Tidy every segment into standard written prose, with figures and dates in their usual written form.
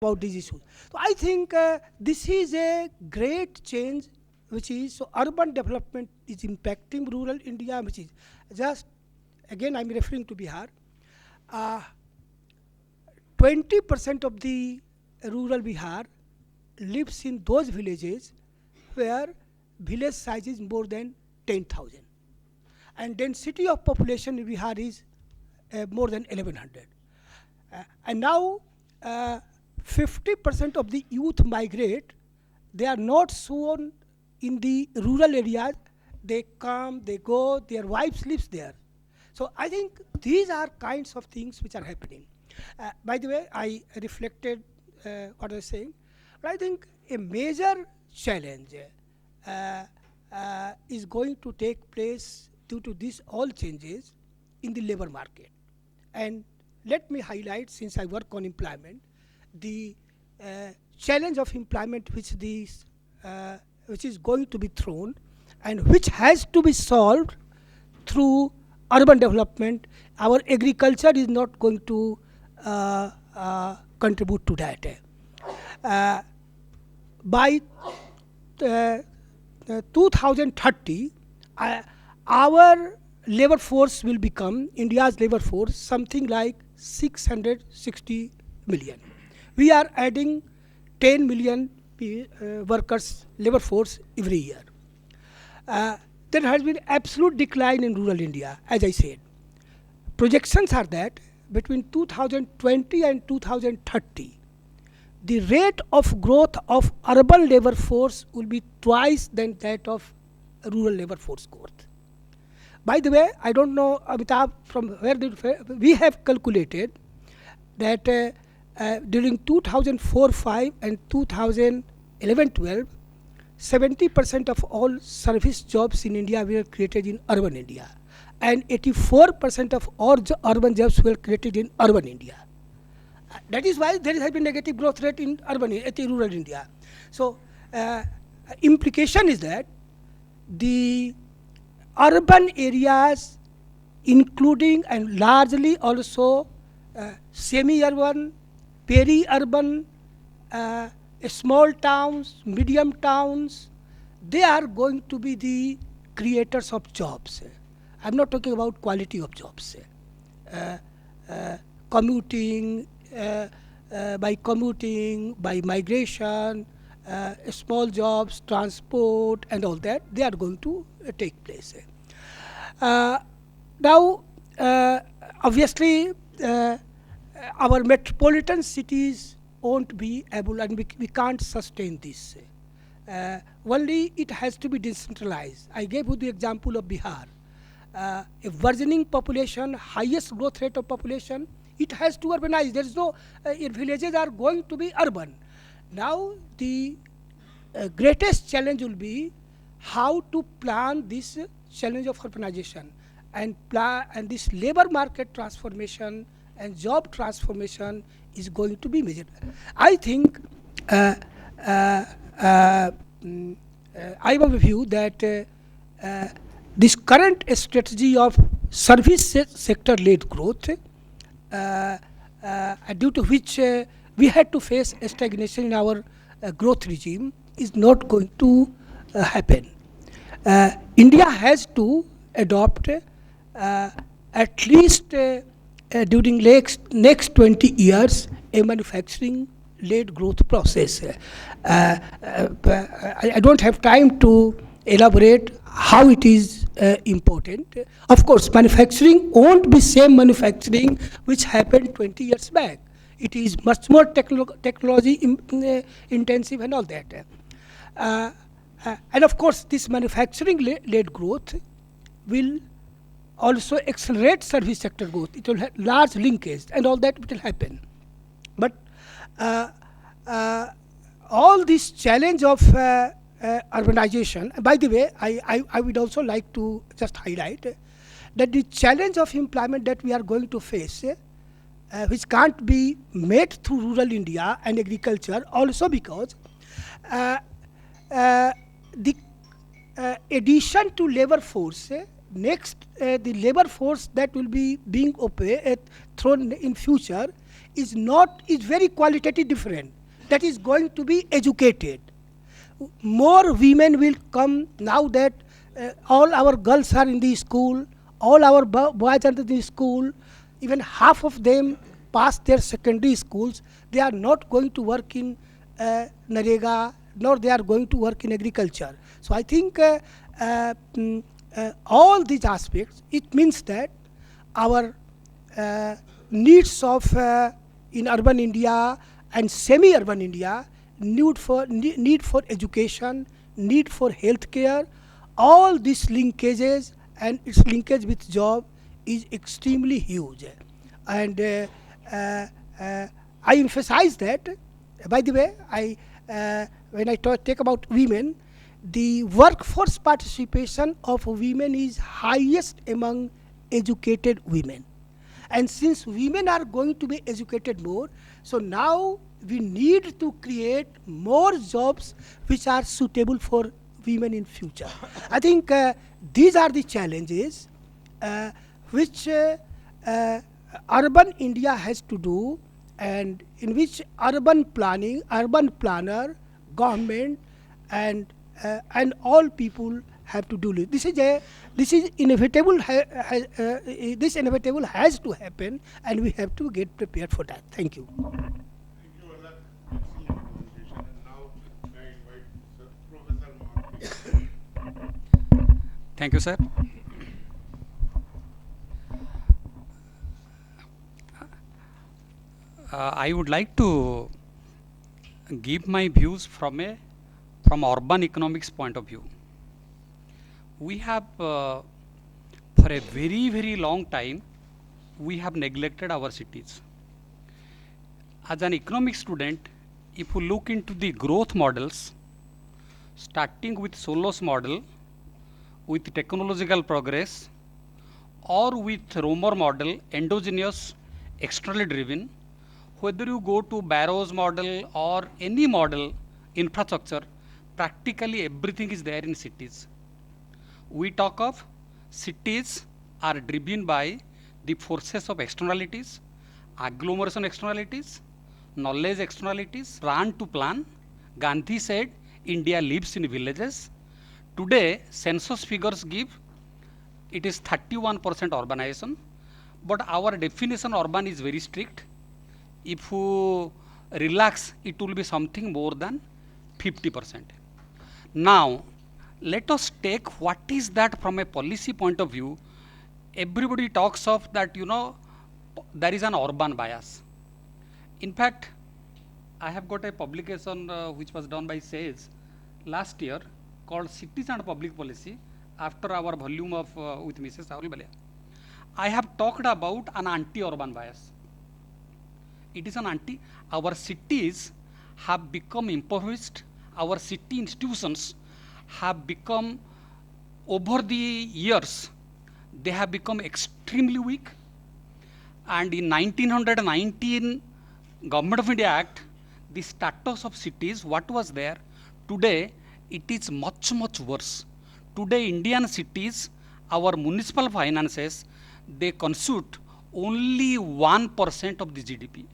about these issues. So I think this is a great change, which is so urban development is impacting rural India, which is just again I'm referring to Bihar. Uh, 20% of the rural Bihar lives in those villages where village size is more than 10,000 and density of population in Bihar is more than 1100. And now uh, 50% of the youth migrate. They are not shown in the rural areas. They come, they go, their wives lives there. So I think these are kinds of things which are happening. By the way, I reflected what I was saying, but I think a major challenge is going to take place due to these all changes in the labor market. And let me highlight, since I work on employment, the challenge of employment which is going to be thrown and which has to be solved through urban development. Our agriculture is not going to contribute to that. Uh, by 2030, our labor force will become, India's labor force, something like 660 million. We are adding 10 million workers, labor force every year. There has been absolute decline in rural India, as I said. Projections are that between 2020 and 2030, the rate of growth of urban labor force will be twice than that of rural labor force growth. By the way, I don't know, Amitabh, from where we have calculated that during 2004-5 and 2011-12, 70% of all service jobs in India were created in urban India, and 84% of all urban jobs were created in urban India. That is why there has been negative growth rate in rural India. So, implication is that the urban areas, including and largely also semi-urban, peri-urban, small towns, medium towns, they are going to be the creators of jobs. I'm not talking about quality of jobs. Commuting, by commuting, by migration, small jobs, transport, and all that, they are going to take place. Uh, now, obviously, our metropolitan cities won't be able, and we can't sustain this. Only it has to be decentralized. I gave you the example of Bihar. A burgeoning population, highest growth rate of population, it has to urbanize. There is no, villages are going to be urban. Now, the greatest challenge will be how to plan this challenge of urbanization and this labor market transformation and job transformation is going to be measured. I think I have a view that this current strategy of service sector led growth, due to which we had to face a stagnation in our growth regime, is not going to happen. India has to adopt at least during next 20 years a manufacturing led growth process. I don't have time to elaborate how it is important. Of course, manufacturing won't be same manufacturing which happened 20 years back. It is much more technology intensive and all that. And of course, this manufacturing led growth will also accelerate service sector growth. It will have large linkage and all that will happen. But all this challenge of urbanization, by the way, I would also like to just highlight that the challenge of employment that we are going to face, which can't be met through rural India and agriculture, also because the addition to labor force, the labor force that will be being thrown in future is very qualitative different. That is going to be educated. More women will come now that all our girls are in the school, all our boys are in the school, even half of them pass their secondary schools. They are not going to work in Narega, nor they are going to work in agriculture. So I think all these aspects, it means that our needs of in urban India and semi-urban India, need for education, need for healthcare, all these linkages and its linkage with job is extremely huge. And I emphasize that. By the way, when I talk about women, the workforce participation of women is highest among educated women. And since women are going to be educated more, so now we need to create more jobs which are suitable for women in future. I think these are the challenges which urban India has to do, and in which urban planner, government, and all people have to do. This is inevitable. This inevitable has to happen, and we have to get prepared for that. Thank you. Thank you, Ola. Excellent presentation. And now I invite Professor Mark. Thank you, sir. I would like to give my views from urban economics point of view. We have for a very long time we have neglected our cities. As an economics student, if you look into the growth models, starting with Solos model, with technological progress, or with Romer model, endogenous, externally driven, whether you go to Barrow's model or any model, infrastructure, practically everything is there in cities. We talk of cities are driven by the forces of externalities, agglomeration externalities, knowledge externalities, plan to plan. Gandhi said India lives in villages. Today census figures give it is 31% urbanization, but our definition urban is very strict. If you relax, it will be something more than 50%. Now, let us take what is that from a policy point of view. Everybody talks of that, there is an urban bias. In fact, I have got a publication which was done by SAGE last year called Cities and Public Policy after our volume of with Mrs. Rahul Balia. I have talked about an anti-urban bias. It is an our cities have become impoverished, our city institutions have become, over the years, they have become extremely weak. And in 1919 Government of India Act, the status of cities, what was there, today it is much worse. Today Indian cities, our municipal finances, they constitute only 1% of the GDP.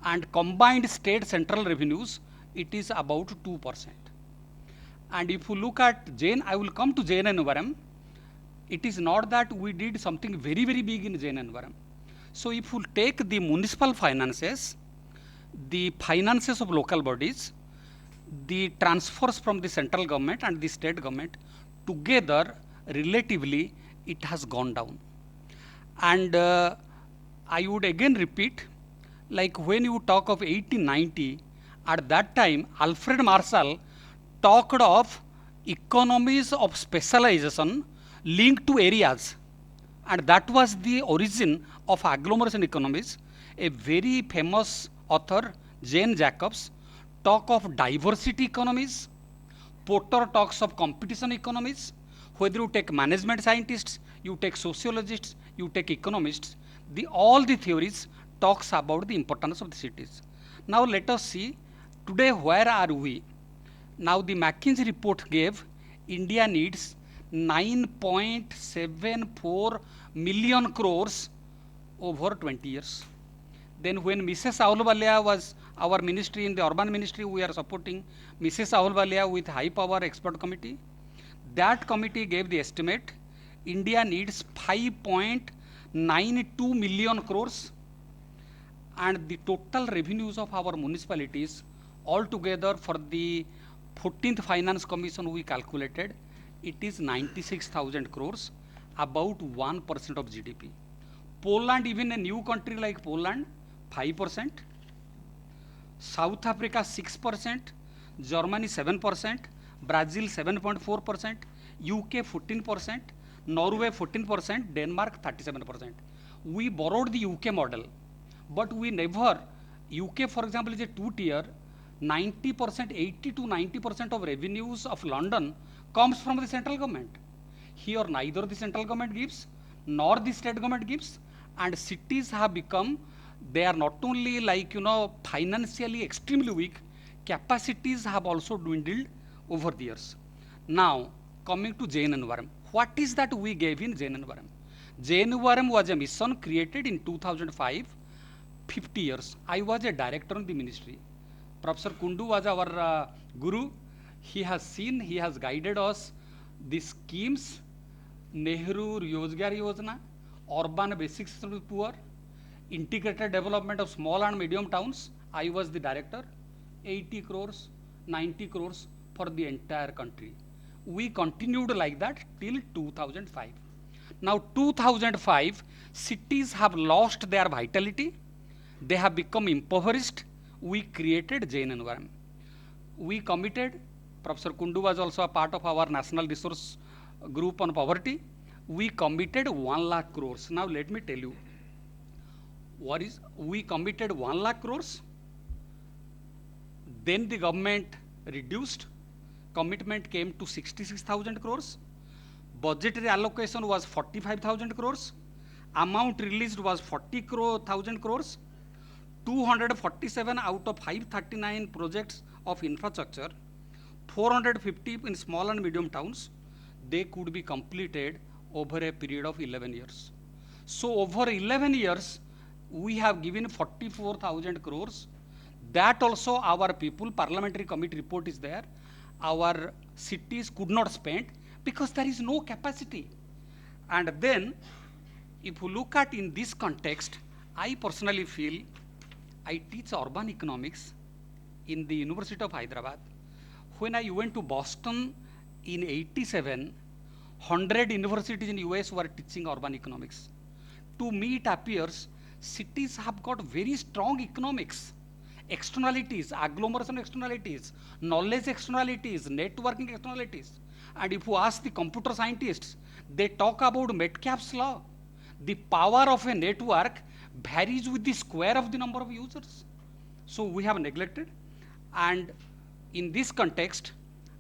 And combined state central revenues, it is about 2%. And if you look at Jain, I will come to Jain and Varam. It is not that we did something very big in Jain and Varam. So if you take the municipal finances, the finances of local bodies, the transfers from the central government and the state government, together relatively it has gone down. And I would again repeat, like when you talk of 1890, at that time Alfred Marshall talked of economies of specialization linked to areas, and that was the origin of agglomeration economies. A very famous author, Jane Jacobs, talk of diversity economies. Porter talks of competition economies. Whether you take management scientists, you take sociologists, you take economists, all the theories talks about the importance of the cities. Now let us see, today where are we? Now the McKinsey report gave India needs 9.74 million crores over 20 years. Then when Mrs. Ahluwalia was our ministry in the urban ministry, we are supporting Mrs. Ahluwalia with high power expert committee. That committee gave the estimate, India needs 5.92 million crores, and the total revenues of our municipalities altogether for the 14th Finance Commission we calculated, it is 96,000 crores, about 1% of GDP. Poland, even a new country like Poland, 5%. South Africa 6%, Germany 7%, Brazil 7.4%, UK 14%, Norway 14%, Denmark 37%. We borrowed the UK model, but we never, UK for example is a two-tier, 90%, 80 to 90% of revenues of London comes from the central government. Here neither the central government gives, nor the state government gives, and cities have become, they are not only like, financially extremely weak, capacities have also dwindled over the years. Now, coming to JNNVRM, what is that we gave in JNNVRM? JNNVRM was a mission created in 2005, 50 years. I was a director in the ministry. Professor Kundu was our guru. He has seen, he has guided us the schemes, Nehru Rozgar Yojana, urban basic system to poor, integrated development of small and medium towns. I was the director, 80 crores, 90 crores for the entire country. We continued like that till 2005. Now 2005, cities have lost their vitality. They have become impoverished. We created JNNVRM. We committed, Professor Kundu was also a part of our national resource group on poverty. We committed 1 lakh crores. Now let me tell you, we committed 1 lakh crores, then the government reduced, commitment came to 66,000 crores, budgetary allocation was 45,000 crores, amount released was 40,000 crores, 247 out of 539 projects of infrastructure, 450 in small and medium towns, they could be completed over a period of 11 years. So over 11 years, we have given 44,000 crores. That also our people, parliamentary committee report is there. Our cities could not spend because there is no capacity. And then, if you look at in this context, I personally feel, I teach urban economics in the University of Hyderabad. When I went to Boston in 87, 100 universities in US were teaching urban economics. To me it appears cities have got very strong economics, externalities, agglomeration externalities, knowledge externalities, networking externalities. And if you ask the computer scientists, they talk about Metcalfe's law. The power of a network varies with the square of the number of users. So we have neglected, and in this context,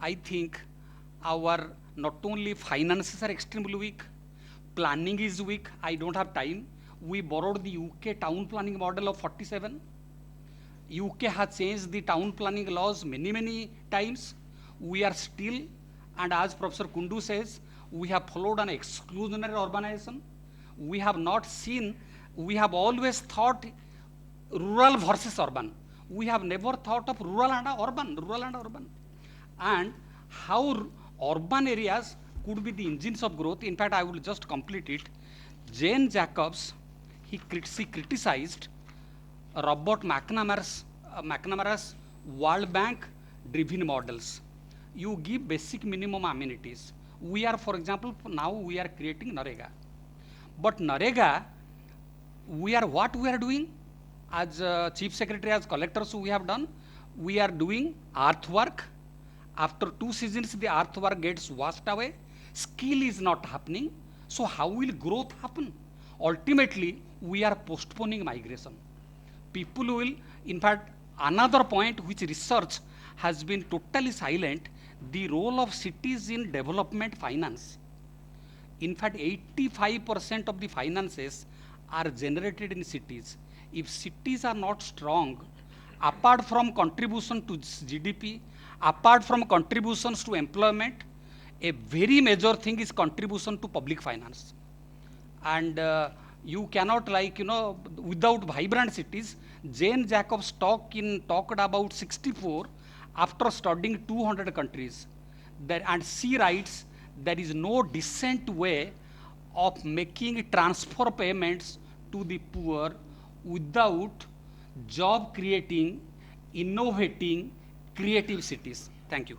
I think our not only finances are extremely weak, planning is weak. I don't have time. We borrowed the UK town planning model of 47. UK has changed the town planning laws many times. We are still, and as Professor Kundu says, we have followed an exclusionary urbanization. We have not seen, we have always thought rural versus urban. We have never thought of rural and urban. And how urban areas could be the engines of growth. In fact, I will just complete it. Jane Jacobs, she criticized Robert McNamara's World Bank driven models. You give basic minimum amenities. We are, for example, now we are creating NREGA. But NREGA, what we are doing as Chief Secretary, as collectors we have done, we are doing earthwork. After 2 seasons, the earthwork gets washed away. Skill is not happening. So how will growth happen? Ultimately, we are postponing migration. People will, in fact, another point which research has been totally silent, the role of cities in development finance. In fact, 85% of the finances are generated in cities. If cities are not strong, apart from contribution to GDP, apart from contributions to employment, a very major thing is contribution to public finance. And You cannot without vibrant cities. Jane Jacobs talked about 64 after studying 200 countries. And she writes, there is no decent way of making transfer payments to the poor without job creating, innovating, creative cities. Thank you.